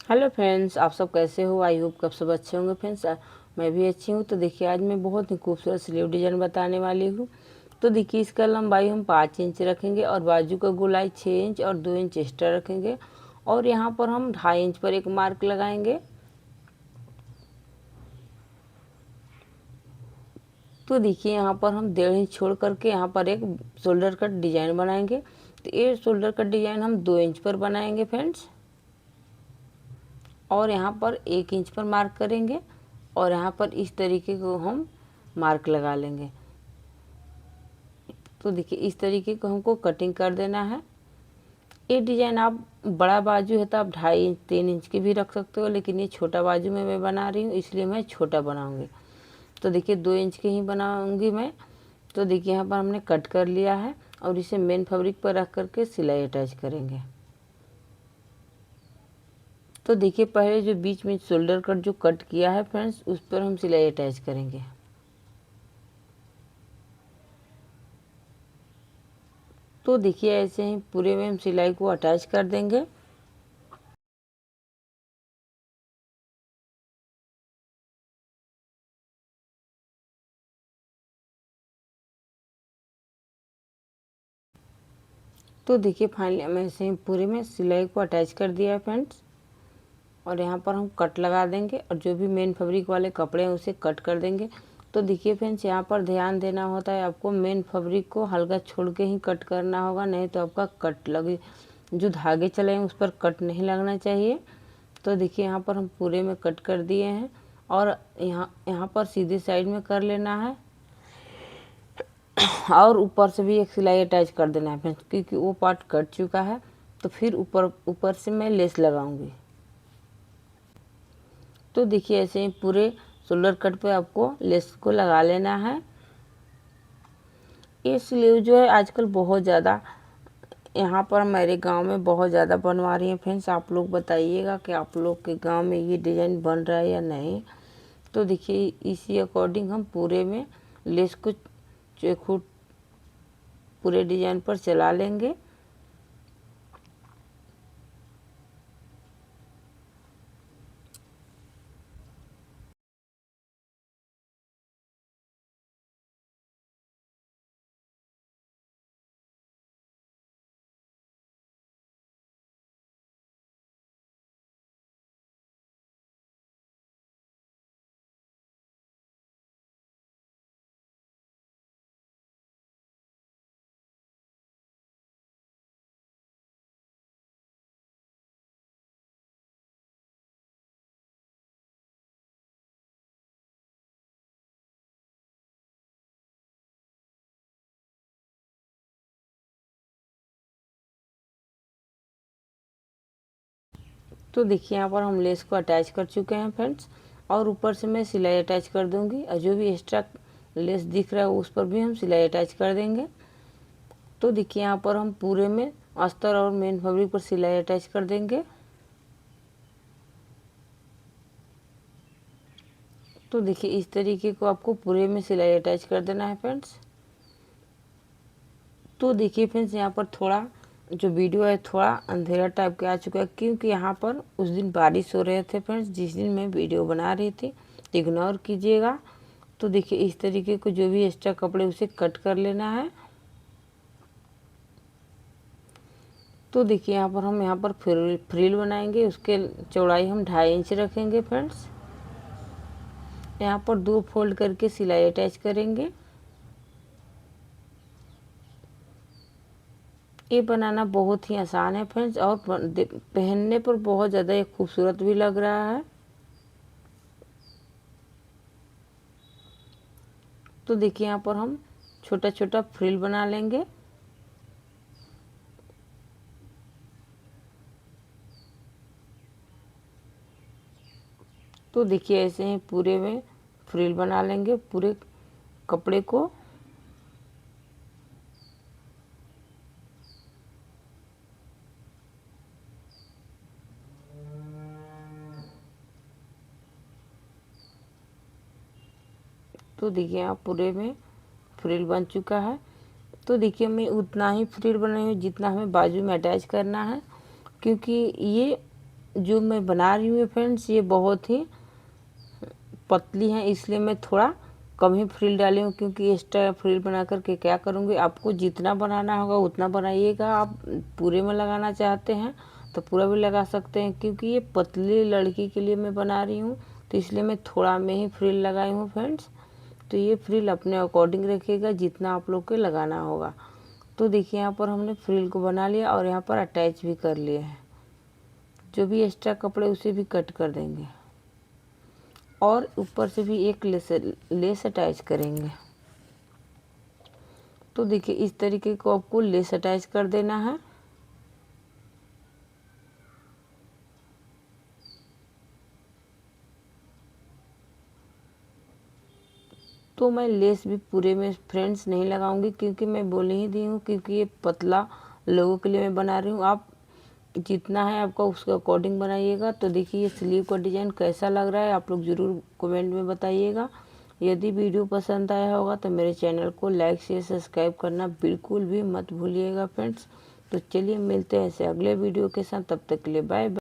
Hello friends, आप सब कैसे हो। आई होप आप सब अच्छे होंगे फ्रेंड्स। मैं भी अच्छी हूँ। तो देखिए, आज मैं बहुत ही खूबसूरत स्लीव डिजाइन बताने वाली हूँ। तो देखिए, इसका लंबाई हम 5 इंच रखेंगे और बाजू का गोलाई 6 इंच और 2 इंच एक्स्ट्रा रखेंगे। और यहाँ पर हम 2.5 इंच पर एक मार्क लगाएंगे। तो देखिए, यहाँ पर हम 1.5 इंच छोड़ करके यहाँ पर एक शोल्डर कट डिजाइन बनाएंगे। तो ये शोल्डर कट डिजाइन हम 2 इंच पर बनाएंगे फ्रेंड्स। और यहाँ पर 1 इंच पर मार्क करेंगे और यहाँ पर इस तरीके को हम मार्क लगा लेंगे। तो देखिए, इस तरीके को हमको कटिंग कर देना है। ये डिजाइन आप बड़ा बाजू है तो आप 2.5 इंच 3 इंच की भी रख सकते हो, लेकिन ये छोटा बाजू में मैं बना रही हूँ इसलिए मैं छोटा बनाऊंगी। तो देखिए, 2 इंच की ही बनाऊंगी मैं। तो देखिए, यहाँ पर हमने कट कर लिया है और इसे मेन फैब्रिक पर रख करके सिलाई अटैच करेंगे। तो देखिए, पहले जो बीच में शोल्डर कट जो कट किया है फ्रेंड्स, उस पर हम सिलाई अटैच करेंगे। तो देखिए, ऐसे ही पूरे में हम सिलाई को अटैच कर देंगे। तो देखिए, फाइनली हम ऐसे ही पूरे में सिलाई को अटैच कर दिया है फ्रेंड्स। और यहाँ पर हम कट लगा देंगे और जो भी मेन फैब्रिक वाले कपड़े हैं उसे कट कर देंगे। तो देखिए फ्रेंड्स, यहाँ पर ध्यान देना होता है आपको, मेन फैब्रिक को हल्का छोड़ के ही कट करना होगा, नहीं तो आपका कट लगे, जो धागे चले हैं उस पर कट नहीं लगना चाहिए। तो देखिए, यहाँ पर हम पूरे में कट कर दिए हैं और यहाँ पर सीधे साइड में कर लेना है और ऊपर से भी एक सिलाई अटैच कर देना है फ्रेंड्स, क्योंकि वो पार्ट कट चुका है। तो फिर ऊपर ऊपर से मैं लेस लगाऊंगी। तो देखिए, ऐसे ही पूरे शोल्डर कट पे आपको लेस को लगा लेना है। ये स्लीव जो है आजकल बहुत ज़्यादा यहाँ पर मेरे गांव में बहुत ज़्यादा बनवा रही हैं फ्रेंड्स। आप लोग बताइएगा कि आप लोग के गांव में ये डिज़ाइन बन रहा है या नहीं। तो देखिए, इसी अकॉर्डिंग हम पूरे में लेस को चौखुट पूरे डिज़ाइन पर चला लेंगे। तो देखिए, यहाँ पर हम लेस को अटैच कर चुके हैं फ्रेंड्स और ऊपर से मैं सिलाई अटैच कर दूंगी और जो भी एक्स्ट्रा लेस दिख रहा है उस पर भी हम सिलाई अटैच कर देंगे। तो देखिए, यहाँ पर हम पूरे में अस्तर और मेन फैब्रिक पर सिलाई अटैच कर देंगे। तो देखिए, इस तरीके को आपको पूरे में सिलाई अटैच कर देना है फ्रेंड्स। तो देखिए फ्रेंड्स, यहाँ पर थोड़ा जो वीडियो है थोड़ा अंधेरा टाइप का आ चुका है, क्योंकि यहाँ पर उस दिन बारिश हो रहे थे फ्रेंड्स जिस दिन मैं वीडियो बना रही थी, तो इग्नोर कीजिएगा। तो देखिए, इस तरीके को जो भी एक्स्ट्रा कपड़े उसे कट कर लेना है। तो देखिए, यहाँ पर हम यहाँ पर फ्रिल बनाएंगे, उसके चौड़ाई हम 2.5 इंच रखेंगे फ्रेंड्स। यहाँ पर 2 फोल्ड करके सिलाई अटैच करेंगे। ये बनाना बहुत ही आसान है फ्रेंड्स और पहनने पर बहुत ज़्यादा ये खूबसूरत भी लग रहा है। तो देखिए, यहाँ पर हम छोटा छोटा फ्रिल बना लेंगे। तो देखिए, ऐसे ही पूरे में फ्रिल बना लेंगे पूरे कपड़े को। तो देखिए, यहाँ पूरे में फ्रिल बन चुका है। तो देखिए, मैं उतना ही फ्रिल बनाई हूँ जितना हमें बाजू में अटैच करना है, क्योंकि ये जो मैं बना रही हूँ फ्रेंड्स ये बहुत ही पतली है, इसलिए मैं थोड़ा कम ही फ्रिल डाली हूँ, क्योंकि एक्स्ट्रा फ्रिल बना करके क्या करूँगी, आपको जितना बनाना होगा उतना बनाइएगा। आप पूरे में लगाना चाहते हैं तो पूरा भी लगा सकते हैं, क्योंकि ये पतली लड़की के लिए मैं बना रही हूँ तो इसलिए मैं थोड़ा में ही फ्रिल लगाई हूँ फ्रेंड्स। तो ये फ्रिल अपने अकॉर्डिंग रखिएगा जितना आप लोग को लगाना होगा। तो देखिए यहाँ पर हमने फ्रिल को बना लिया और यहाँ पर अटैच भी कर लिए हैं। जो भी एक्स्ट्रा कपड़े उसे भी कट कर देंगे और ऊपर से भी एक लेस अटैच करेंगे। तो देखिए इस तरीके को आपको लेस अटैच कर देना है। तो मैं लेस भी पूरे में फ्रेंड्स नहीं लगाऊंगी, क्योंकि मैं बोल ही दी हूँ, क्योंकि ये पतला लोगों के लिए मैं बना रही हूँ। आप जितना है आपका उसके अकॉर्डिंग बनाइएगा। तो देखिए ये स्लीव का डिज़ाइन कैसा लग रहा है आप लोग ज़रूर कमेंट में बताइएगा। यदि वीडियो पसंद आया होगा तो मेरे चैनल को लाइक शेयर सब्सक्राइब करना बिल्कुल भी मत भूलिएगा फ्रेंड्स। तो चलिए मिलते हैं ऐसे अगले वीडियो के साथ, तब तक के लिए बाय बाय।